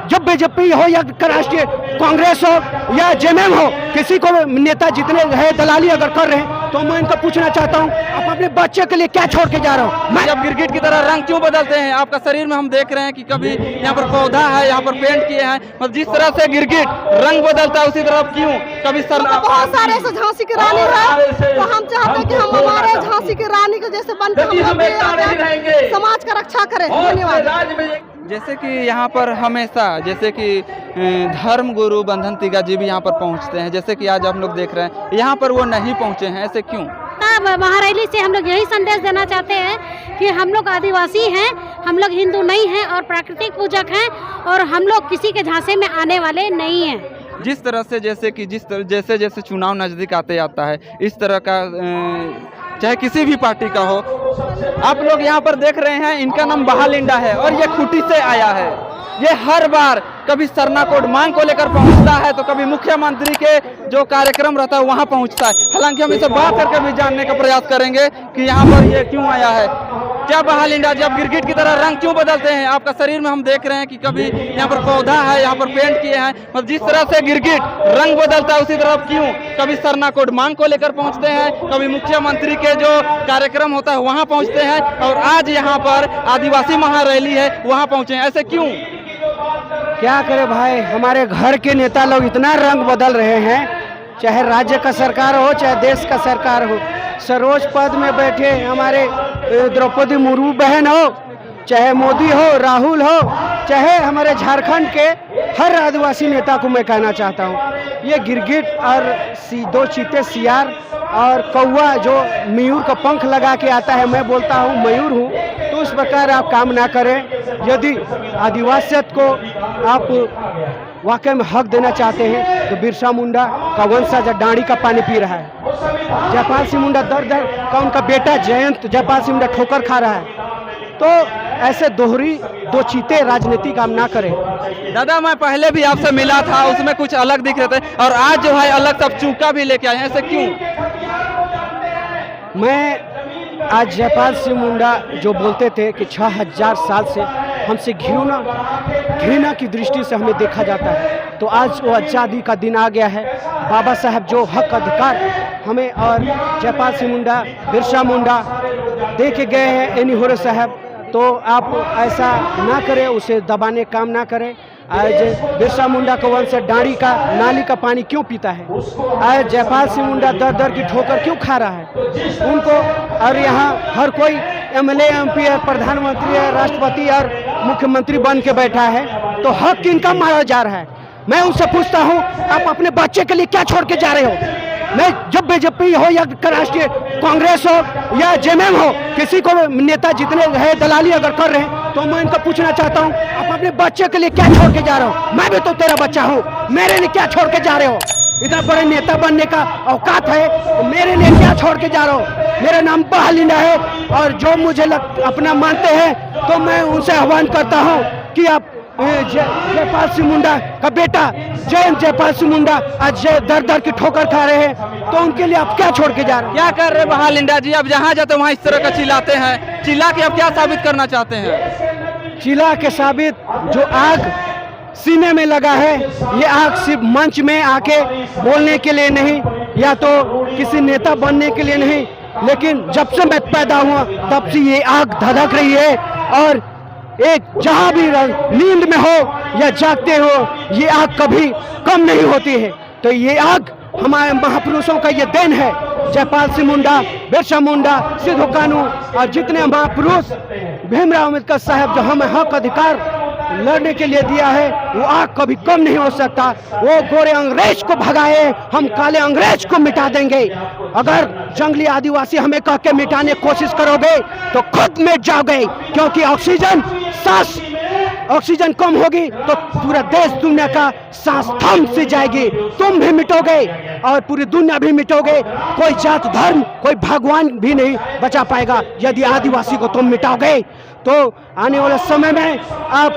जब बीजेपी हो या राष्ट्रीय कांग्रेस हो या जेएमएम हो, किसी को नेता जितने है दलाली अगर कर रहे हैं तो मैं इनको पूछना चाहता हूँ, आप अपने बच्चे के लिए क्या छोड़ के जा रहे हो? जब गिरगिट की तरह रंग क्यों बदलते हैं आपका शरीर में? हम देख रहे हैं कि कभी यहाँ पर पौधा है, यहाँ पर पेंट किए हैं, मतलब जिस तरह से गिरगिट रंग बदलता है उसी तरह क्यों कभी सर बहुत सारे ऐसे झांसी की रानी है, तो हम चाहते हैं कि हम हमारे झांसी की रानी के जैसे बनकर हम समाज का रक्षा करें। धन्यवाद। जैसे कि यहाँ पर हमेशा जैसे कि धर्म गुरु बंधन तिगा जी भी यहाँ पर पहुँचते हैं, जैसे कि आज आप लोग देख रहे हैं यहाँ पर वो नहीं पहुँचे हैं, ऐसे क्यों? महारैली से हम लोग यही संदेश देना चाहते हैं कि हम लोग आदिवासी हैं, हम लोग हिंदू नहीं हैं और प्राकृतिक पूजक हैं और हम लोग किसी के झांसे में आने वाले नहीं हैं। जिस तरह से जैसे कि जैसे जैसे चुनाव नज़दीक आते आता है, इस तरह का चाहे किसी भी पार्टी का हो, आप लोग यहाँ पर देख रहे हैं इनका नाम बहालिंडा है और ये खूंटी से आया है। ये हर बार कभी सरना कोड मांग को लेकर पहुंचता है तो कभी मुख्यमंत्री के जो कार्यक्रम रहता है वहां पहुंचता है। हालांकि हम इसे बात करके भी जानने का प्रयास करेंगे कि यहाँ पर ये क्यों आया है। क्या बहालिंडा जी, आप गिरगिट की तरह रंग क्यों बदलते हैं आपका शरीर में? हम देख रहे हैं कि कभी यहाँ पर पौधा है, यहाँ पर पेंट किए हैं, मतलब जिस तरह से गिरगिट रंग बदलता है उसी तरह क्यों कभी सरना कोड मांग को लेकर पहुंचते हैं, कभी मुख्यमंत्री के जो कार्यक्रम होता है वहाँ पहुँचते हैं और आज यहाँ पर आदिवासी महारैली है वहाँ पहुँचे हैं, ऐसे क्यों? क्या करे भाई, हमारे घर के नेता लोग इतना रंग बदल रहे हैं, चाहे राज्य का सरकार हो चाहे देश का सरकार हो। सर्वोच्च पद में बैठे हमारे द्रौपदी मुर्मू बहन हो, चाहे मोदी हो, राहुल हो, चाहे हमारे झारखंड के हर आदिवासी नेता को मैं कहना चाहता हूँ, ये गिरगिट और दो चीते सियार और कौवा जो मयूर का पंख लगा के आता है, मैं बोलता हूँ मयूर हूँ, तो उस प्रकार आप काम ना करें। यदि आदिवासियत को आप वाकई में हक देना चाहते हैं तो बिरसा मुंडा का वंशज डांडी का पानी पी रहा है, जयपाल सिंह मुंडा दर दर का उनका बेटा जयंत जयपाल सिंह मुंडा ठोकर खा रहा है, तो ऐसे दोहरी दो चीते राजनीति काम ना करें। दादा, मैं पहले भी आपसे मिला था, उसमें कुछ अलग दिख रहे थे और आज जो है अलग सब चूका भी लेके आए हैं, ऐसे क्यों? मैं आज जयपाल सिंह मुंडा जो बोलते थे कि 6000 साल से हमसे घृणा की दृष्टि से हमें देखा जाता है, तो आज वो आज़ादी का दिन आ गया है। बाबा साहब जो हक अधिकार हमें और जयपाल सिंह मुंडा बिरसा मुंडा दे के गए हैं एनी होरे साहब, तो आप ऐसा ना करें, उसे दबाने काम ना करें। आज बिरसा मुंडा का वंश डांडी का नाली का पानी क्यों पीता है? आज जयपाल सिंह मुंडा दर दर की ठोकर क्यों खा रहा है उनको? और यहाँ हर कोई एमएलए एमपी है, प्रधानमंत्री है, राष्ट्रपति और मुख्यमंत्री बन के बैठा है, तो हक किनका मारा जा रहा है? मैं उनसे पूछता हूँ, आप अपने बच्चे के लिए क्या छोड़ के जा रहे हो? मैं जब बीजेपी हो या राष्ट्रीय कांग्रेस हो या जेएमएम हो, किसी को नेता जितने है दलाली अगर कर रहे हैं तो मैं इनको पूछना चाहता हूँ, आप अपने बच्चे के लिए क्या छोड़ के जा रहे हो? मैं भी तो तेरा बच्चा हूँ, मेरे लिए क्या छोड़ के जा रहे हो? इतना बड़े नेता बनने का औकात है तो मेरे लिए क्या छोड़ के जा रहे हो? मेरा नाम बहालिंडा है और जो मुझे अपना मानते हैं तो मैं उनसे आह्वान करता हूँ कि आप जयपाल सिंह मुंडा का बेटा जयंत जयपाल सिंह मुंडा आज दर दर की ठोकर खा रहे हैं, तो उनके लिए आप क्या छोड़ के जा रहे हैं? क्या कर रहे बहालिंडा जी? अब जहाँ जाते वहाँ इस तरह का चिल्लाते हैं, चिल्ला के अब क्या साबित करना चाहते हैं? चिल्ला के साबित जो आग सीने में लगा है, ये आग सिर्फ मंच में आके बोलने के लिए नहीं या तो किसी नेता बनने के लिए नहीं, लेकिन जब से मैं पैदा हुआ तब से ये आग धधक रही है और एक जहाँ भी नींद में हो या जागते हो, ये आग कभी कम नहीं होती है। तो ये आग हमारे महापुरुषों का ये देन है, जयपाल सिंह मुंडा, बिरसा मुंडा, सिद्धू कानू और जितने महापुरुष भीमराव अम्बेडकर साहब जो हमें हक अधिकार लड़ने के लिए दिया है, वो आग कभी कम नहीं हो सकता। वो गोरे अंग्रेज को भगाए, हम काले अंग्रेज को मिटा देंगे। अगर जंगली आदिवासी हमें कह के मिटाने की कोशिश करोगे तो खुद मिट जाओगे, क्योंकि ऑक्सीजन कम होगी तो पूरा देश दुनिया का सांस थम सी जाएगी, तुम भी मिटोगे और पूरी दुनिया भी मिटोगे। कोई जात धर्म कोई भगवान भी नहीं बचा पाएगा यदि आदिवासी को तुम मिटाओगे। तो आने वाले समय में आप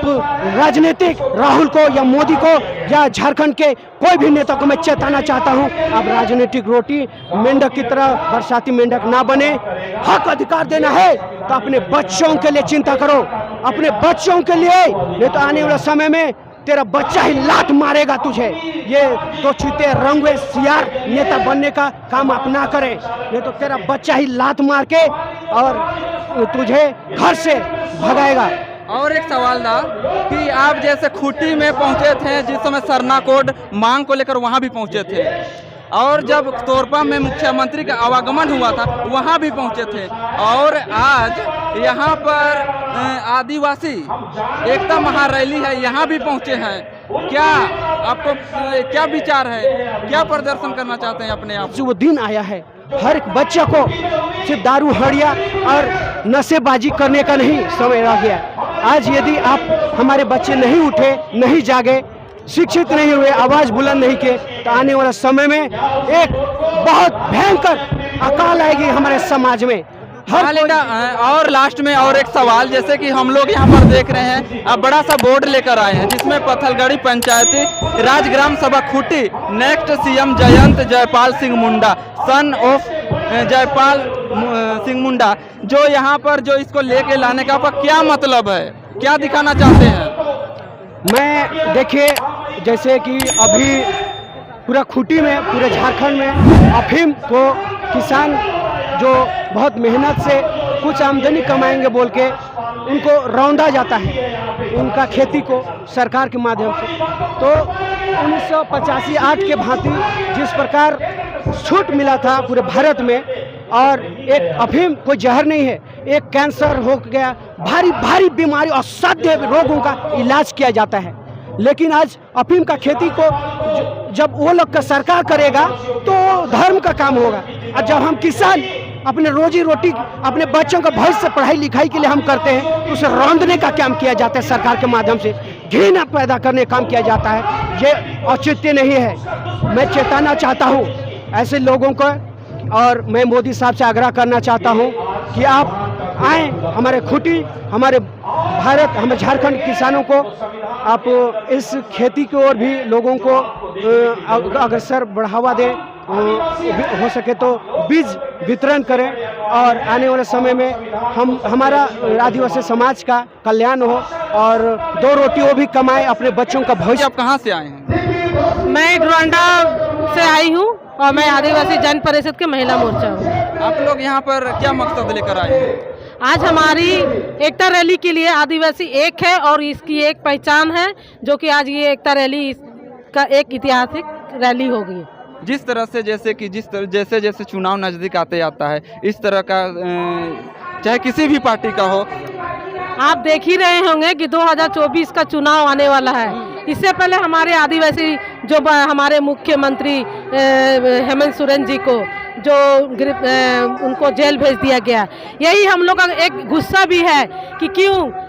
राजनीतिक राहुल को या मोदी को या झारखंड के कोई भी नेता को मैं चेताना चाहता हूं, आप राजनीतिक रोटी मेंढक की तरह बरसाती मेंढक ना बने। हक अधिकार देना है तो अपने बच्चों के लिए चिंता करो, अपने बच्चों के लिए, नहीं तो आने वाले समय में तेरा बच्चा ही लात मारेगा तुझे। ये तो चीते रंगवे सियार नेता बनने का काम अपना करे, नहीं तो तेरा बच्चा ही लात मार के और तुझे घर से भगाएगा। और एक सवाल था कि आप जैसे खूंटी में पहुंचे थे जिस समय सरना कोड मांग को लेकर वहां भी पहुंचे थे, और जब तोरपा में मुख्यमंत्री का आवागमन हुआ था वहां भी पहुंचे थे, और आज यहां पर आदिवासी एकता महारैली है यहाँ भी पहुंचे हैं। क्या आपको क्या विचार है, क्या प्रदर्शन करना चाहते हैं अपने आप? जो वो दिन आया है, हर एक बच्चे को सिर्फ दारू हड़िया और नशेबाजी करने का नहीं समय रह गया। आज यदि आप हमारे बच्चे नहीं उठे, नहीं जागे, शिक्षित नहीं हुए, आवाज बुलंद नहीं किए, तो आने वाला समय में एक बहुत भयंकर अकाल आएगी हमारे समाज में। और लास्ट में और एक सवाल, जैसे कि हम लोग यहाँ पर देख रहे हैं, अब बड़ा सा बोर्ड लेकर आए हैं जिसमें पत्थलगढ़ी पंचायती राज ग्राम सभा Khunti next CM Jayant Jaipal Singh Munda son of Jaipal Singh Munda, जो यहाँ पर जो इसको लेके लाने का आपका क्या मतलब है, क्या दिखाना चाहते हैं? मैं देखिए, जैसे कि अभी पूरा खूंटी में, पूरे झारखंड में अफीम को किसान जो बहुत मेहनत से कुछ आमदनी कमाएंगे बोल के उनको रौंदा जाता है, उनका खेती को सरकार के माध्यम से। तो 1985-8 के भांति जिस प्रकार छूट मिला था पूरे भारत में, और एक अफीम कोई जहर नहीं है, एक कैंसर हो गया, भारी भारी बीमारी असाध्य रोगों का इलाज किया जाता है। लेकिन आज अफीम का खेती को जब वो लोग का सरकार करेगा तो धर्म का काम होगा, और जब हम किसान अपने रोजी रोटी, अपने बच्चों का भविष्य पढ़ाई लिखाई के लिए हम करते हैं, तो उसे रौंदने का काम किया जाता है सरकार के माध्यम से, घृणा पैदा करने का काम किया जाता है। ये औचित्य नहीं है। मैं चेताना चाहता हूँ ऐसे लोगों को, और मैं मोदी साहब से आग्रह करना चाहता हूँ कि आप आए हमारे खूंटी, हमारे भारत, हमें झारखंड किसानों को आप इस खेती की ओर भी लोगों को अग्रसर बढ़ावा दें, हो सके तो बीज वितरण करें, और आने वाले समय में हमारा आदिवासी समाज का कल्याण हो और दो रोटी वो भी कमाए, अपने बच्चों का भविष्य। आप कहाँ से आए हैं? मैं डुरांडा से आई हूँ और मैं आदिवासी जन परिषद के महिला मोर्चा हूँ। आप लोग यहाँ पर क्या मकसद लेकर आए हैं? आज हमारी एकता रैली के लिए आदिवासी एक है और इसकी एक पहचान है, जो कि आज ये एकता रैली का एक ऐतिहासिक रैली होगी। जिस तरह से जैसे जैसे चुनाव नज़दीक आते आता है, इस तरह का चाहे किसी भी पार्टी का हो, आप देख ही रहे होंगे कि 2024 का चुनाव आने वाला है। इससे पहले हमारे आदिवासी जो हमारे मुख्यमंत्री हेमंत सोरेन जी को जो उनको जेल भेज दिया गया, यही हम लोग का एक गुस्सा भी है कि क्यों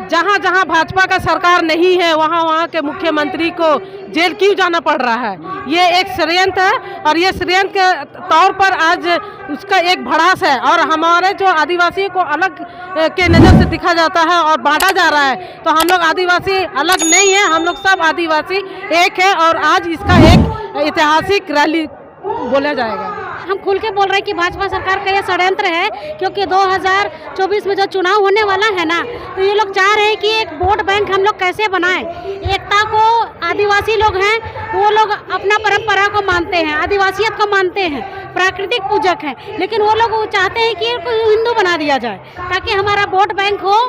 जहाँ जहाँ भाजपा का सरकार नहीं है वहाँ के मुख्यमंत्री को जेल क्यों जाना पड़ रहा है। ये एक षड्यंत्र है और ये षड्यंत्र के तौर पर आज उसका एक भड़ास है, और हमारे जो आदिवासी को अलग के नज़र से दिखा जाता है और बांटा जा रहा है। तो हम लोग आदिवासी अलग नहीं है, हम लोग सब आदिवासी एक है, और आज इसका एक ऐतिहासिक रैली बोला जाएगा। हम खुल के बोल रहे हैं कि भाजपा सरकार का यह षड्यंत्र है, क्योंकि 2024 में जो चुनाव होने वाला है ना, तो ये लोग चाह रहे हैं कि एक वोट बैंक हम लोग कैसे बनाएं। एकता को आदिवासी लोग हैं, वो लोग अपना परंपरा को मानते हैं, आदिवासियत को मानते हैं, प्राकृतिक पूजक हैं, लेकिन वो लोग चाहते हैं कि हिंदू बना दिया जाए ताकि हमारा वोट बैंक हो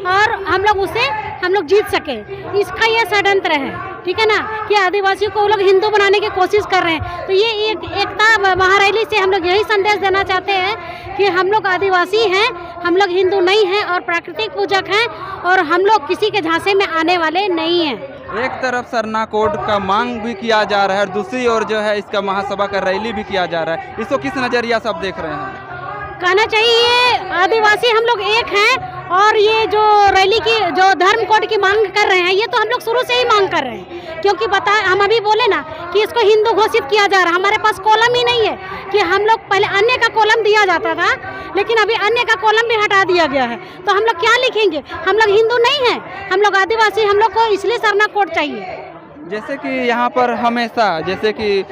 और हम लोग जीत सके। इसका ये षड्यंत्र है, ठीक है ना, कि आदिवासी को वो लोग हिंदू बनाने की कोशिश कर रहे हैं। तो ये एकता महारैली से हम लोग यही संदेश देना चाहते हैं कि हम लोग आदिवासी हैं, हम लोग हिंदू नहीं हैं और प्राकृतिक पूजक हैं, और हम लोग किसी के झांसे में आने वाले नहीं हैं। एक तरफ सरना कोड का मांग भी किया जा रहा है और दूसरी ओर जो है इसका महासभा का रैली भी किया जा रहा है, इसको किस नज़रिया से आप देख रहे हैं? कहना चाहिए आदिवासी हम लोग एक हैं, और ये जो रैली की जो धर्म कोड की मांग कर रहे हैं, ये तो हम लोग शुरू से ही मांग कर रहे हैं, क्योंकि हम अभी बोले ना कि इसको हिंदू घोषित किया जा रहा है। हमारे पास कॉलम ही नहीं है कि हम लोग पहले अन्य का कॉलम दिया जाता था, लेकिन अभी अन्य का कॉलम भी हटा दिया गया है, तो हम लोग क्या लिखेंगे? हम लोग हिंदू नहीं हैं, हम लोग आदिवासी, हम लोग को इसलिए सरना कोड चाहिए। जैसे कि यहाँ पर हमेशा जैसे कि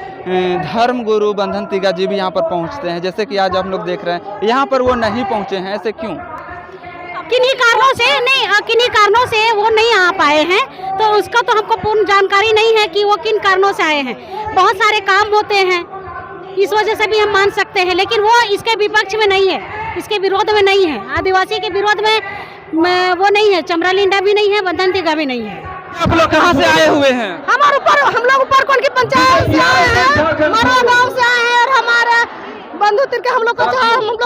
धर्म गुरु बंधन तिगा जी भी यहाँ पर पहुँचते हैं, जैसे कि आज हम लोग देख रहे हैं यहाँ पर वो नहीं पहुँचे हैं, ऐसे क्यों? किन्हीं कारणों से वो नहीं आ पाए हैं, तो उसका तो हमको पूर्ण जानकारी नहीं है कि वो किन कारणों से आए हैं। बहुत सारे काम होते हैं, इस वजह से भी हम मान सकते हैं, लेकिन वो इसके विपक्ष में नहीं है, इसके विरोध में नहीं है, आदिवासी के विरोध में वो नहीं है, चमरा लिंडा भी नहीं है, बदंतिगा भी नहीं है। आप लोग कहाँ से आए हुए हैं? हम लोग ऊपर कौन की पंचायत से आए हैं, मरवा गाँव से आए हैं, और हमारे बंधु तिर के हम लोग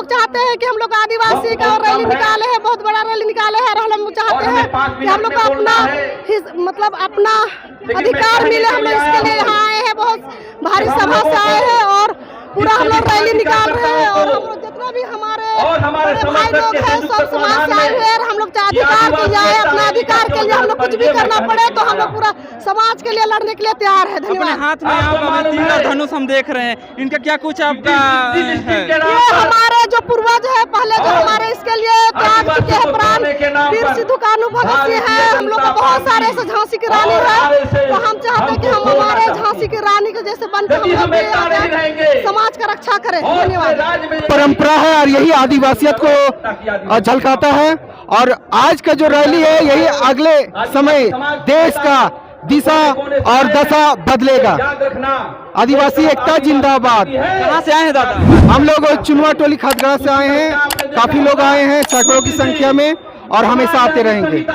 चाहते हैं कि हम लोग आदिवासी का रैली निकाले हैं, बहुत बड़ा रैली निकाले हैं, और हम चाहते हैं कि हम लोग को अपना अधिकार मिले। हम लोग इसके लिए यहाँ आए हैं, बहुत भारी सभा से आए हैं, और पूरा हम लोग रैली निकाल रहे हैं, और हम लोग जितना भी हमारे भाई लोग हैं सब समाज से आए हुए हैं। हम लोग अधिकार के लिए, अपना अधिकार के लिए हम लोग कुछ भी करना पड़े तो हम लोग पूरा समाज के लिए लड़ने के लिए तैयार है। अपने धन्यवाद। हाथ में आप तीर और धनुष हम देख रहे हैं, इनका क्या कुछ आपका है? ये हमारे जो पूर्वज है, पहले जो हमारे इसके लिए त्याग चुके हैं प्राण, वीर सिद्धू कान्हू भगत सिंह है। हम लोग को बहुत सारे ऐसे झांसी की रानी है, तो हम चाहते हैं कि हम हमारे झांसी की रानी के जैसे बन के हम लोग भी समाज का रक्षा करें। धन्यवाद। परंपरा है और यही आदिवासियत को झलकाता है, और आज का जो रैली है यही अगले समय देश का दिशा और दशा बदलेगा। आदिवासी एकता जिंदाबाद। कहाँ से आए हैं दादा? हम लोग चुनवा टोली खतगड़ा से आए हैं, काफी लोग आए हैं सैकड़ों की संख्या में, और हमेशा आते रहेंगे।